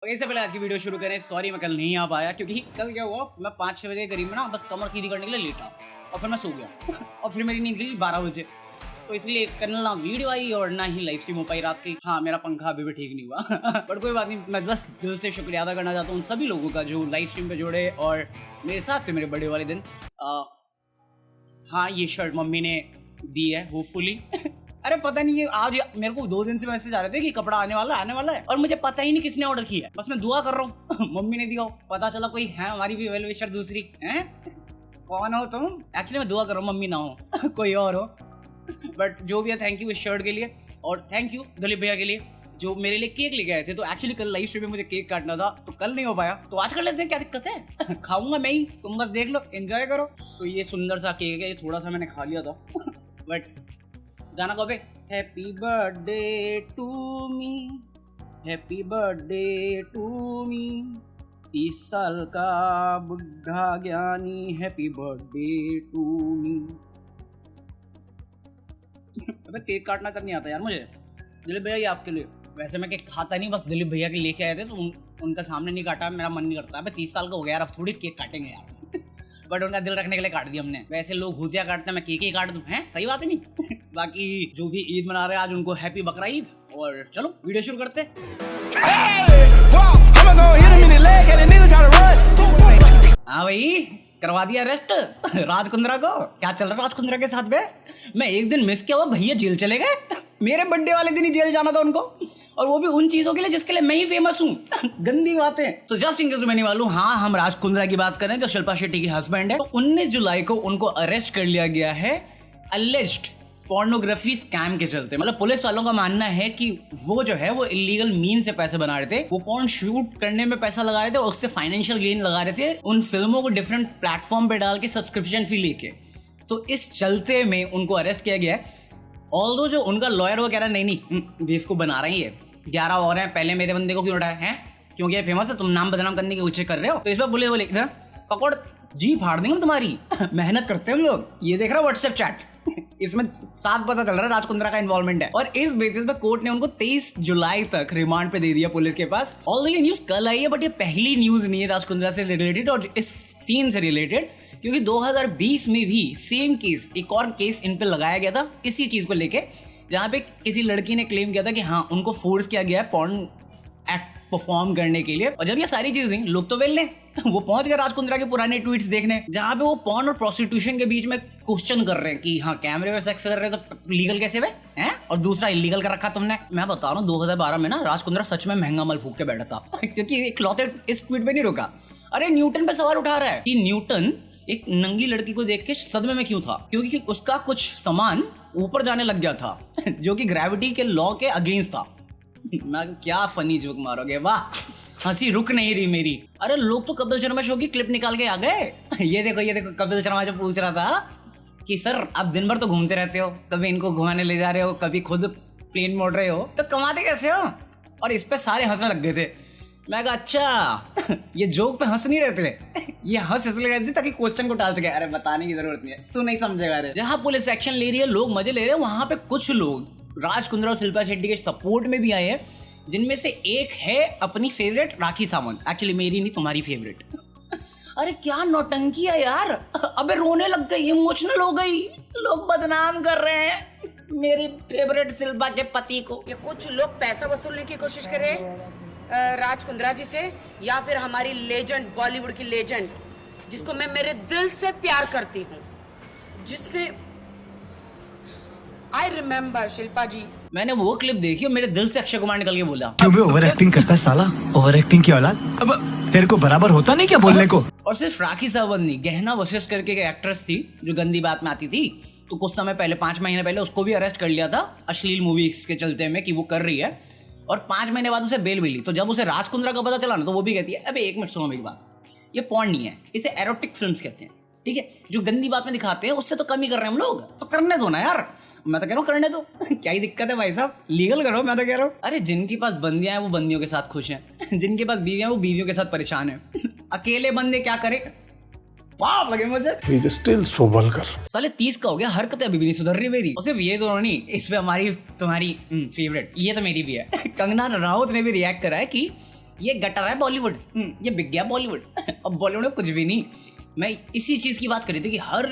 इससे पहले आज की वीडियो शुरू करें, सॉरी मैं कल नहीं आ पाया क्योंकि कल क्या हुआ, मैं 5-6 बजे के करीब में ना बस कमर सीधी करने के लिए लेटा और फिर मैं सो गया और फिर मेरी नींद गई 12 बजे। तो इसलिए कल ना वीडियो आई और ना ही लाइव स्ट्रीम हो पाई रात की। हाँ, मेरा पंखा अभी भी ठीक नहीं हुआ बट कोई बात नहीं। मैं बस दिल से शुक्रिया अदा करना चाहता हूँ उन सभी लोगों का जो लाइव स्ट्रीम पे जुड़े और मेरे साथ थे मेरे बर्थडे वाले दिन। हाँ, ये शर्ट मम्मी ने दी है होपफुली अरे पता नहीं, ये आज मेरे को 2 दिन से मैसेज आ रहे थे कि कपड़ा आने वाला है और मुझे पता ही नहीं किसने ऑर्डर किया है। बस मैं दुआ कर रहा हूँ मम्मी ने दिया हो, पता चला कोई है हमारी भी वेल विशर दूसरी है। कौन हो तुम? एक्चुअली मैं दुआ कर रहा हूँ मम्मी ना हो कोई और हो, बट जो भी है थैंक यू इस शर्ट के लिए और थैंक यू दिलीप भैया के लिए जो मेरे लिए केक लेके आए थे। तो एक्चुअली कल लाइव स्ट्रीम में मुझे केक काटना था तो कल नहीं हो पाया, तो आज कर लेते हैं, क्या दिक्कत है खाऊंगा मैं ही, तुम बस देख लो एंजॉय करो। तो ये सुंदर सा केक है, ये थोड़ा सा मैंने खा लिया था बट गाना कहो बे, happy birthday to me, happy birthday to me, 30 साल का बुढ़ा ज्ञानी, हैप्पी बर्थडे टू मी। अबे केक काटना तक नहीं आता यार मुझे। दिलीप भैया ये आपके लिए, वैसे मैं केक खाता नहीं, बस दिलीप भैया के लेके आए थे तो उनका सामने नहीं काटा, मेरा मन नहीं करता। अबे 30 साल का हो गया यार, अब थोड़ी केक काटेंगे यार बट उनका दिल रखने के लिए काट दिया हमने। वैसे लोग भूतिया काटते हैं, मैं केक ही काट दूं, हैं? सही बात है नहीं बाकी जो भी ईद मना रहे हैं आज उनको हैप्पी बकरा ईद। और चलो वीडियो शुरू करते हैं। हाँ भाई, करवा दिया अरेस्ट राज कुंद्रा को। क्या चल रहा है राज कुंद्रा के साथ में? मैं एक दिन मिस किया हुआ, भैया जेल चले गए मेरे बर्थडे वाले दिन ही जेल जाना था उनको, और वो भी उन चीजों के लिए जिसके लिए मैं ही फेमस हूँ गंदी बातें। तो जस्ट इन केस मैं नहीं मालूम, हाँ हम राज कुंद्रा की बात करें जो शिल्पा शेट्टी की हस्बैंड है। तो 19 जुलाई को उनको अरेस्ट कर लिया गया है अलेज्ड पोर्नोग्राफी स्कैम के चलते। मतलब पुलिस वालों का मानना है कि वो जो है वो इलीगल मीन से पैसे बना रहे थे, वो पोर्न शूट करने में पैसा लगा रहे थे और उससे फाइनेंशियल गेन लगा रहे थे, उन फिल्मों को डिफरेंट प्लेटफॉर्म पे डाल के सब्सक्रिप्शन फी लेके। तो इस चलते में उनको अरेस्ट किया गया है। ऑल्दो जो उनका लॉयर वो कह रहा है नहीं बेफ को बना रही है, 11 और हैं, पहले मेरे बंदे को क्यों उठाया है, क्योंकि ये फेमस है, तुम नाम बदनाम करने की कोशिश कर रहे हो। तो इस बार बोले इधर पकड़ जी फाड़ देंगे तुम्हारी मेहनत करते हैं हम लोग। ये देख रहा व्हाट्सएप चैट इसमें साफ पता चल रहा है राज कुंद्रा का इन्वॉल्वमेंट है। और इस बेसिस पे कोर्ट ने उनको 23 जुलाई तक रिमांड पे दे दिया पुलिस के पास। ऑल्दो ये न्यूज कल आई है बट ये पहली न्यूज नहीं है राज कुंद्रा से रिलेटेड और इस सीन से रिलेटेड, क्योंकि 2020 में भी सेम केस, एक और केस इन पे लगाया गया था इसी चीज को लेके, जहां पे किसी लड़की ने क्लेम किया था कि हाँ उनको फोर्स किया गया है पॉर्न एक्ट परफॉर्म करने के लिए। और जब ये सारी चीज हुई, लोग तो वेल वो पहुंच गए राज कुंद्रा के पुराने ट्वीट्स देखने, जहां पे वो पॉर्न और प्रोस्टिट्यूशन के बीच में क्वेश्चन कर रहे हैं कि हाँ कैमरे में सेक्स कर रहे हैं तो लीगल कैसे हुए हैं, और दूसरा इलीगल कर रखा तुमने। मैं बता रहा हूँ 2012 में ना राज कुंद्रा सच में महंगा माल फूक के बैठा था क्योंकि इकलौते इस ट्वीट पे नहीं रुका। अरे न्यूटन पे सवाल उठा रहा है कि न्यूटन एक नंगी लड़की को देख के सदमे में क्यों था, क्योंकि उसका कुछ सामान ऊपर जाने लग गया था जो कि ग्रेविटी के लॉ के अगेंस्ट था। मैं क्या फनी जोक मारोगे, वाह हंसी रुक नहीं रही मेरी। अरे लोग तो कपिल शर्मा शो की क्लिप निकाल के आ गए ये देखो कपिल शर्मा जो पूछ रहा था कि सर आप दिन भर तो घूमते रहते हो, कभी इनको घुमाने ले जा रहे हो, कभी खुद प्लेन मोड़ रहे हो, तो कमाते कैसे हो? और इस पे सारे हंसने लग गए थे। मैं कहा अच्छा ये जोक पे हंस नहीं रहे थे ये हंस इसलिए रहे थे ताकि क्वेश्चन को टाल सके। अरे बताने की जरूरत नहीं है, तू नहीं समझेगा। अरे जहां पुलिस एक्शन ले रही है, लोग मजे ले रहे हैं, वहां पे कुछ लोग राज कुंद्रा और शिल्पा शेट्टी के सपोर्ट में भी आए हैं, जिनमें से एक है अपनी फेवरेट राखी सावंत। एक्चुअली मेरी नहीं, तुम्हारी फेवरेट अरे क्या नौटंकी है यार, अबे रोने लग गई, इमोशनल हो गई, लोग बदनाम कर रहे हैं मेरी फेवरेट शिल्पा के पति को। ये कुछ लोग पैसा वसूलने की कोशिश करें राज कुंद्रा जी से, या फिर हमारी लेजेंड, बॉलीवुड की लेजेंड जिसको मैं मेरे दिल से प्यार करती हूँ, जिसने आई रिमेम्बर शिल्पा जी। मैंने वो क्लिप देखी और मेरे दिल से अक्षय कुमार निकल के बोला क्यों बे ओवर एक्टिंग करता है साला, ओवर एक्टिंग की औलाद, अब तेरे को बराबर होता नहीं क्या बोलने को। और सिर्फ राखी सावंत नहीं, गहना वशिष्ठ करके एक एक्ट्रेस थी जो गंदी बात में आती थी, तो कुछ समय पहले 5 महीने पहले उसको भी अरेस्ट कर लिया था अश्लील मूवीज के चलते में कि वो कर रही है, और 5 महीने बाद उसे बेल मिली। तो जब उसे राज कुंद्रा का पता चला ना तो वो भी कहती है अबे 1 मिनट सुनो मेरी बात, ये पॉर्न नहीं है, इसे एरोटिक फिल्म्स कहते हैं, ठीक है, जो गंदी बात में दिखाते हैं उससे तो कम ही कर रहे हैं हम लोग, तो करने दो ना यार। मैं तो कह रहा हूँ करने दो क्या ही दिक्कत है भाई साहब, लीगल करो, मैं तो कह रहा हूँ। अरे जिनके पास बंदियां हैं वो बंदियों के साथ खुश हैं जिनके पास बीवियां वो बीवियों के साथ परेशान है अकेले बंदे क्या करे, पाप लगे मुझे। He's still so vulgar. साले 30 का हो गया, हरकतें अभी भी नहीं सुधर रही मेरी। और सिर्फ ये दोनों नहीं, इस पे हमारी तुम्हारी फेवरेट, ये तो मेरी भी है कंगना रनाउत ने भी रिएक्ट करा है कि ये गटर है बॉलीवुड, ये बिक गया बॉलीवुड। अब बॉलीवुड में कुछ भी नहीं। मैं इसी चीज़ की बात कर रही थी कि हर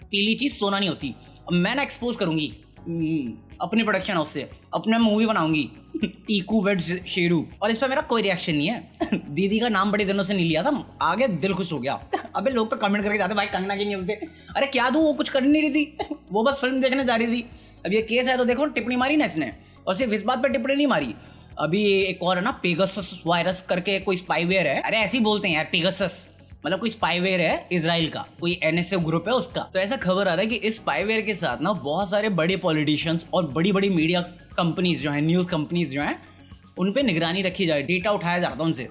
पीली चीज़ सोना नहीं होती। अब मैं ना एक्सपोज करूंगी अपनी प्रोडक्शन हाउस से, अपने मूवी बनाऊंगी टीकू वेड्स शेरू, और इस पर मेरा कोई रिएक्शन नहीं है। दीदी का नाम बड़े दिनों से नहीं लिया था, आगे दिल खुश हो गया। अबे लोग तो कमेंट करके जाते भाई कंगना की न्यूज़ दे। अरे क्या दूँ, वो कुछ कर नहीं रही थी, वो बस फिल्म देखने जा रही थी। अब ये केस है तो देखो टिप्पणी मारी ना इसने, और सिर्फ इस बात पर टिप्पणी नहीं मारी। अभी एक और है ना पेगासस वायरस करके कोई स्पाईवेयर है, अरे ऐसे ही बोलते हैं यार पेगासस, मतलब कोई स्पाईवेयर है इजराइल का, कोई एनएसए ग्रुप है उसका। तो ऐसा खबर आ रहा है कि इस स्पाईवेयर के साथ ना बहुत सारे बड़े पॉलिटिशियंस और बड़ी बड़ी मीडिया कंपनीज जो हैं, न्यूज़ कंपनीज जो हैं, उन पे निगरानी रखी जाए, डेटा उठाया जाता है उनसे।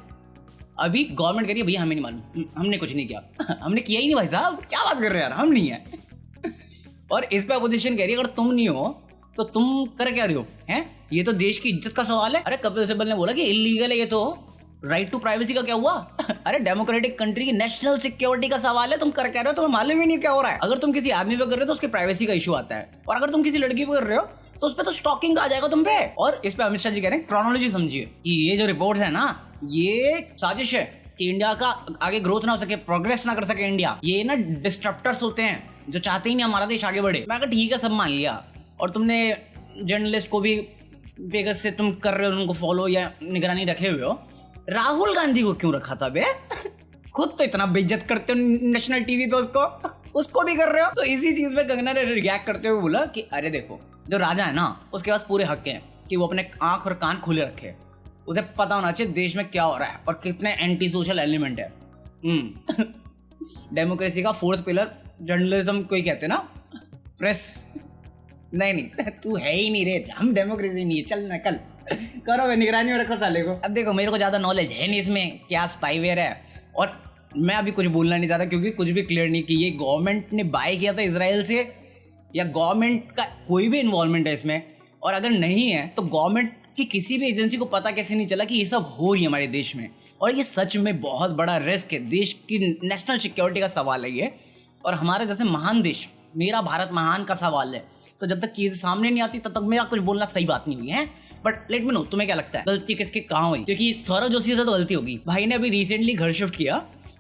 अभी गवर्नमेंट कह रही है भैया हमें नहीं मालूम, हमने कुछ नहीं किया। हमने किया ही नहीं भाई साहब, क्या बात कर रहे हैं यार, हम नहीं है। और इस पे अपोजिशन कह रही है अगर तुम नहीं हो तो तुम कर क्या रहे हो, हैं? ये तो देश की इज्जत का सवाल है। अरे कपिल सिब्बल ने बोला कि इलीगल है ये, तो राइट टू प्राइवेसी का क्या हुआ? अरे डेमोक्रेटिक कंट्री की नेशनल सिक्योरिटी का सवाल है, तुम कर क्या रहे हो, तुम्हें मालूम ही नहीं क्या हो रहा है। अगर तुम किसी आदमी पे कर रहे हो तो उसके प्राइवेसी का इशू आता है, और अगर तुम किसी लड़की पे कर रहे हो तो उस पर तो स्टॉकिंग आ जाएगा तुम पे। और इस पे अमित शाह जी कह रहे हैं क्रोनोलॉजी समझिए कि ये जो रिपोर्ट है ना, ये साजिश है कि इंडिया का आगे ग्रोथ ना हो सके, प्रोग्रेस ना कर सके इंडिया। ये ना डिस्ट्रप्टर्स होते हैं जो चाहते ही नहीं हमारा देश आगे बढ़े। मैं कहा ठीक है, सब मान लिया, और तुमने जर्नलिस्ट को भी पेगस से तुम कर रहे हो, उनको फॉलो या निगरानी रखे हुए हो। राहुल गांधी को क्यों रखा था बे? खुद तो इतना बेइज्जत करते हो नेशनल टीवी पे उसको भी कर रहे हो। तो इसी चीज पे कंगना ने रिएक्ट करते हुए बोला कि अरे देखो, जो राजा है ना उसके पास पूरे हक हैं कि वो अपने आंख और कान खुले रखे। उसे पता होना चाहिए देश में क्या हो रहा है और कितने एंटी सोशल एलिमेंट है। डेमोक्रेसी का फोर्थ पिलर जर्नलिज्म कोई कहते ना, प्रेस। नहीं तू है ही नहीं रे, हम डेमोक्रेसी नहीं है, चल नकल करो, निगरानी में रखो साले को। अब देखो मेरे को ज़्यादा नॉलेज है नहीं इसमें क्या स्पाईवेयर है, और मैं अभी कुछ बोलना नहीं चाहता क्योंकि कुछ भी क्लियर नहीं कि ये गवर्नमेंट ने बाय किया था इजराइल से या गवर्नमेंट का कोई भी इन्वॉल्वमेंट है इसमें। और अगर नहीं है तो गवर्नमेंट की किसी भी एजेंसी को पता कैसे नहीं चला कि ये सब हो रही है हमारे देश में। और ये सच में बहुत बड़ा रिस्क है, देश की नेशनल सिक्योरिटी का सवाल है ये, और हमारे जैसे महान देश, मेरा भारत महान का सवाल है। तो जब तक चीज़ सामने नहीं आती तब तक मेरा कुछ बोलना सही बात नहीं हुई है। बट लेट मी नो, तुम्हें क्या लगता है गलती किसके कहाँ हुई? क्योंकि सौरव जोशी से तो गलती होगी। भाई ने अभी रिसेंटली घर शिफ्ट किया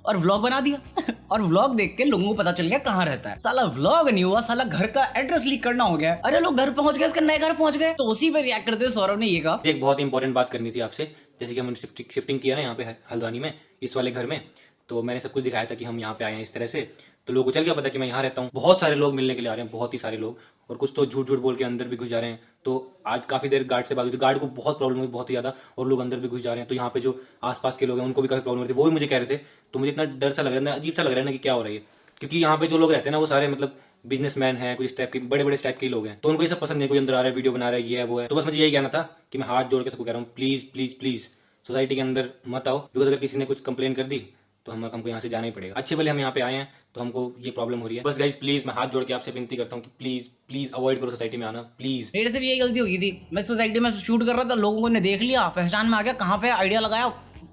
और व्लॉग बना दिया और व्लॉग देख के लोगों को पता चल गया कहाँ रहता है। साला व्लॉग नहीं हुआ, साला घर का एड्रेस लीक करना हो गया। अरे लोग घर पहुंच गए, इसके नए घर पहुंच गए। तो उसी पे रिएक्ट करते हुए सौरव ने ये कहा, एक बहुत इंपॉर्टेंट बात करनी थी आपसे। जैसे कि हमने शिफ्टिंग किया ना यहाँ पे हल्द्वानी में, इस वाले घर में, तो मैंने सब कुछ दिखाया था कि हम यहाँ पे आए हैं इस तरह से। तो लोगों को चल गया पता कि मैं यहाँ रहता हूँ। बहुत सारे लोग मिलने के लिए आ रहे हैं, बहुत ही सारे लोग, और कुछ तो झूठ बोल के अंदर भी घुस जा रहे हैं। तो आज काफ़ी देर गार्ड से बात हुई थी, गार्ड को बहुत प्रॉब्लम हुई, बहुत ही ज़्यादा, और लोग अंदर भी घुस जा रहे हैं। तो यहाँ पे जो आसपास के लोग हैं उनको भी काफ़ी प्रॉब्लम हुई थी, वो भी मुझे कह रहे थे। तो मुझे इतना डर सा लग रहा है, अजीब सा लग रहा है ना कि क्या हो रहा है, क्योंकि यहाँ पे जो लोग रहते हैं ना वो सारे मतलब बिजनेसमैन हैं, कुछ इस टाइप के बड़े टाइप के लोग हैं। तो उनको ये सब पसंद नहीं, कोई अंदर आ रहा है, वीडियो बना रहा है, ये है वो है। तो बस मुझे यही कहना था कि मैं हाथ जोड़ के सबको कह रहा हूँ, प्लीज़ प्लीज़ प्लीज़ सोसाइटी के अंदर मत आओ, बिकॉज अगर किसी ने कुछ कंप्लेन कर दी तो हमको यहाँ से जाना ही पड़ेगा। अच्छे भले हम यहाँ पे आए हैं तो हमको ये प्रॉब्लम हो रही है। बस गाइज प्लीज़ मैं हाथ जोड़ के आपसे विनती करता हूँ कि प्लीज़ अवॉइड करो सोसाइटी में आना, प्लीज़। मेरे से भी यही गलती हो गई थी। मैं सोसाइटी में शूट कर रहा था, लोगों ने देख लिया, पहचान में आ गया, कहाँ पे आइडिया लगाया,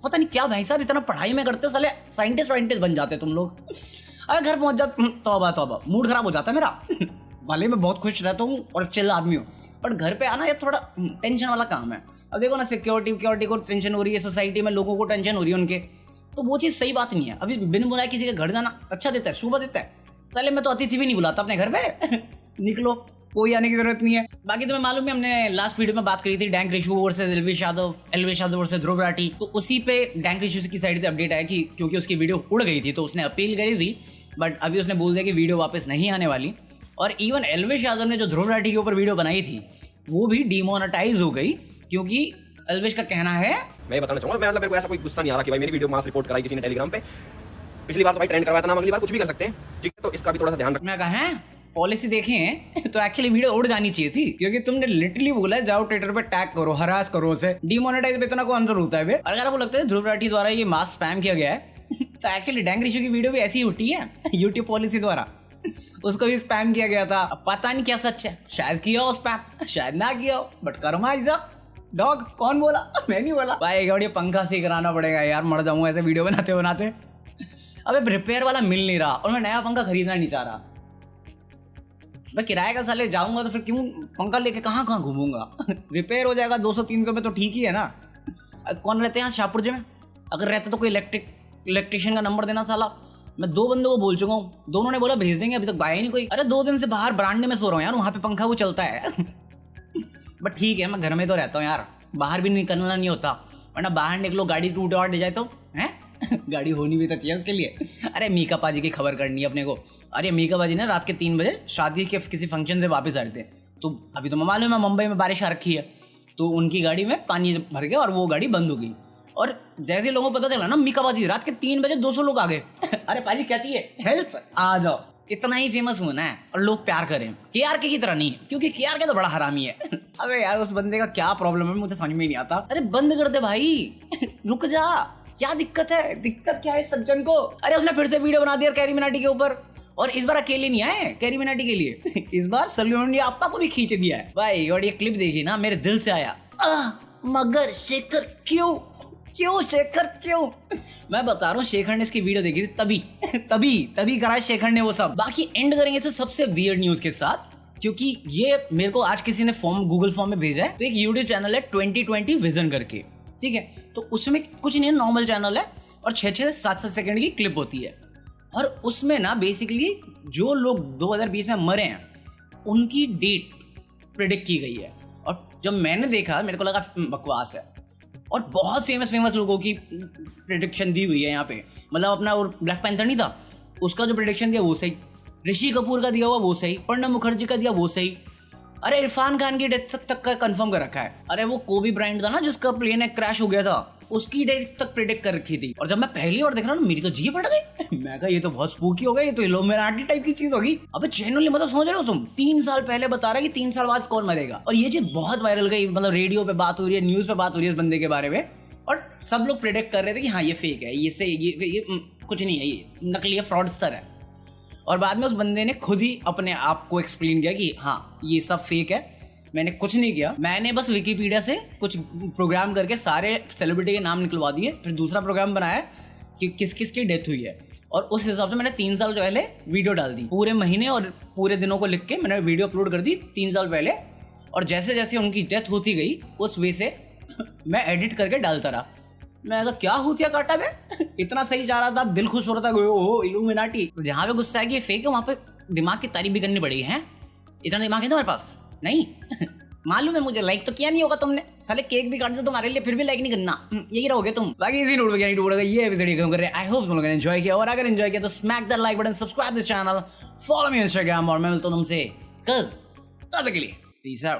पता नहीं क्या। भाई साहब इतना पढ़ाई में करते साले साइंटिस्ट बन जाते तुम लोग। अरे घर पहुंच जाते, तौबा मूड खराब हो जाता है मेरा। भले मैं बहुत खुश रहता हूँ और चिल आदमी हूँ, बट घर पे आना ये थोड़ा टेंशन वाला काम है। अब देखो ना, सिक्योरिटी को टेंशन हो रही है, सोसाइटी में लोगों को टेंशन हो रही है उनके, तो वो चीज़ सही बात नहीं है। अभी बिन बुलाए किसी के घर जाना अच्छा देता है, शुभ देता है। साले मैं तो अतिथि भी नहीं बुलाता अपने घर पे। निकलो, कोई आने की जरूरत नहीं है। बाकी तुम्हें मालूम है, हमने लास्ट वीडियो में बात करी थी dank Rishu versus Elvish Yadav versus Dhruv Rathee. तो उसी पे डैंक रिशु की साइड से अपडेट आया कि क्योंकि उसकी वीडियो उड़ गई थी तो उसने अपील करी थी, बट अभी उसने बोल दिया कि वीडियो वापस नहीं आने वाली। और इवन एल्वेश यादव ने जो ध्रुव राठी के ऊपर वीडियो बनाई थी वो भी डिमोनेटाइज हो गई, क्योंकि एल्वेश का कहना है, मैं बताना चाहूंगा, मैं मतलब मेरे को ऐसा कोई गुस्सा नहीं आ रहा कि भाई मेरी वीडियो मास रिपोर्ट कराई किसी ने टेलीग्राम पे। पिछली बार तो भाई ट्रेंड करवाया था ना, अगली बार कुछ भी कर सकते हैं, ठीक है? तो इसका भी थोड़ा सा ध्यान रखना। मैं कहा पॉलिसी देखें तो एक्चुअली वीडियो उड़ जानी चाहिए थी, क्योंकि तुमने लिटरली बोला जाओ ट्विटर पे टैग करो, हरास करो उसे। डिमोनेटाइज पे इतना को आंसर होता है बे। अगर आपको लगता है ध्रुव राठी द्वारा ये मास स्पैम किया गया है तो एक्चुअली डैंक रिशु की वीडियो भी ऐसी ही उठी है यूट्यूब पॉलिसी द्वारा, उसको भी स्पैम किया गया था। अब पता नहीं क्या सच है, शायद किया हो स्पैम, शायद ना किया हो, but Karma is a dog. कौन बोला? मैं नहीं बोला भाई। ये पंखा सही कराना पड़ेगा यार, मर जाऊंगा ऐसे वीडियो बनाते। अबे रिपेयर वाला मिल नहीं रहा और मैं नया पंखा खरीदना नहीं चाह रहा। मैं किराए का साले जाऊंगा तो फिर क्यों पंखा लेके कहाँ घूमूंगा? रिपेयर हो जाएगा 200-300 में तो ठीक ही है ना। कौन रहते हैं यहाँ शाहपुरजे में? अगर रहता तो कोई इलेक्ट्रिशियन का नंबर देना साला। मैं 2 बंदों को बोल चुका हूँ, दोनों ने बोला भेज देंगे, अभी तक आया ही नहीं कोई। अरे 2 दिन से बाहर बरांडे में सो रहा हूँ यार, वहाँ पे पंखा वो चलता है। बट ठीक है, मैं घर में तो रहता हूँ यार, बाहर भी निकलना नहीं होता, वरना बाहर निकलो गाड़ी टूटे और ले जाए तो हैं। गाड़ी होनी भी तो चाहिए उसके लिए। अरे मीका पाजी की खबर करनी है अपने को। अरे मीका पाजी ने रात के 3 बजे शादी के किसी फंक्शन से वापस आ रहे थे, तो अभी तो मालूम है मुंबई में बारिश आ रखी है, तो उनकी गाड़ी में पानी भर गया और वो गाड़ी बंद हो गई। और जैसे लोगों को पता चला ना मीका पाजी, रात के 3 बजे 200 लोग आ गए। अरे पाजी क्या चाहिए, हेल्प, आ जाओ। इतना ही फेमस होना है और लोग प्यार करें। KRK की तरह नहीं है, क्योंकि KRK तो बड़ा हरामी है। अबे यार उस बंदे का क्या प्रॉब्लम है मुझे समझ में नहीं आता। अरे बंद कर दे भाई, रुक जा, क्या दिक्कत है? दिक्कत क्या है सज्जन को? अरे उसने फिर से वीडियो बना दिया कैरी मिनाटी के ऊपर, और इस बार अकेले नहीं आए कैरी मिनाटी के लिए। इस बार सल्यून आपा को भी खींच दिया है भाई। और ये क्लिप देखी ना, मेरे दिल से आया। मगर शेखर क्यों शेखर क्यों? मैं बता रहा हूँ, शेखर ने इसकी वीडियो देखी थी तभी करा शेखर ने वो सब। बाकी एंड करेंगे तो सबसे वियर्ड न्यूज के साथ, क्योंकि ये मेरे को आज किसी ने गूगल फॉर्म में भेजा है। तो एक यूट्यूब चैनल है 2020 विजन करके, ठीक है, तो उसमें कुछ नहीं है, नॉर्मल चैनल है और 6-7 सेकंड की क्लिप होती है। और उसमें ना बेसिकली जो लोग 2020 में मरे हैं उनकी डेट प्रिडिक्ट की गई है। और जब मैंने देखा मेरे को लगा बकवास है, और बहुत फेमस लोगों की प्रिडिक्शन दी हुई है यहाँ पे। मतलब अपना और ब्लैक पैंथर नहीं था, उसका जो प्रिडिक्शन दिया वो सही, ऋषि कपूर का दिया हुआ वो सही, प्रणब मुखर्जी का दिया वो सही। अरे इरफान खान की डेथ तक का कंफर्म कर रखा है। अरे वो कोबी ब्रायंट था ना जिसका प्लेन क्रैश हो गया था, उसकी डेट तक प्रिडिक्ट कर रखी थी। और जब मैं पहली बार देख रहा हूँ मेरी तो जी फट गई। मैं कहा ये तो बहुत स्पूकी हो गई, ये तो इल्यूमिनाटी टाइप की चीज होगी। अबे जेन्युइनली मतलब समझ रहे हो तुम, 3 साल पहले बता रहा है कि 3 साल बाद कौन मरेगा, और ये चीज बहुत वायरल गई। मतलब रेडियो पे बात हो रही है, न्यूज पे बात हो रही है इस बंदे के बारे में, और सब लोग प्रिडिक्ट कर रहे थे कि हाँ ये फेक है, ये कुछ नहीं है, ये नकली है, फ्रॉडस्टर है। और बाद में उस बंदे ने खुद ही अपने आप को एक्सप्लेन किया कि हाँ ये सब फेक है, मैंने कुछ नहीं किया, मैंने बस विकिपीडिया से कुछ प्रोग्राम करके सारे सेलिब्रिटी के नाम निकलवा दिए, फिर दूसरा प्रोग्राम बनाया कि किस किस की डेथ हुई है, और उस हिसाब से मैंने 3 साल पहले वीडियो डाल दी, पूरे महीने और पूरे दिनों को लिख के मैंने वीडियो अपलोड कर दी 3 साल पहले। और जैसे जैसे उनकी डेथ होती गई उस वे से मैं एडिट करके डालता रहा। मैं ऐसा क्या होतिया काटा बे, इतना सही जा रहा था, दिल खुश हो रहा था, ओहो इल्यूमिनाटी। तो जहाँ पे गुस्सा है कि ये फेक है, वहाँ पे दिमाग की तारीफ भी करनी पड़ेगी। है इतना दिमाग है तुम्हारे पास? नहीं। मालूम है मुझे, लाइक तो किया नहीं होगा तुमने, साले केक भी काट दो तुम्हारे लिए, फिर भी लाइक नहीं करना, यही रहोगे तुम। बाकी इसी नोट पे टूट ये एपिसोड खत्म कर रहे हैं। आई होप तुम लोगों ने एंजॉय किया, और अगर एंजॉय किया तो smack the like button, subscribe this channel, follow me Instagram, और मैं मिलता हूं तुमसे कल। तब तक के लिए पीस आउट।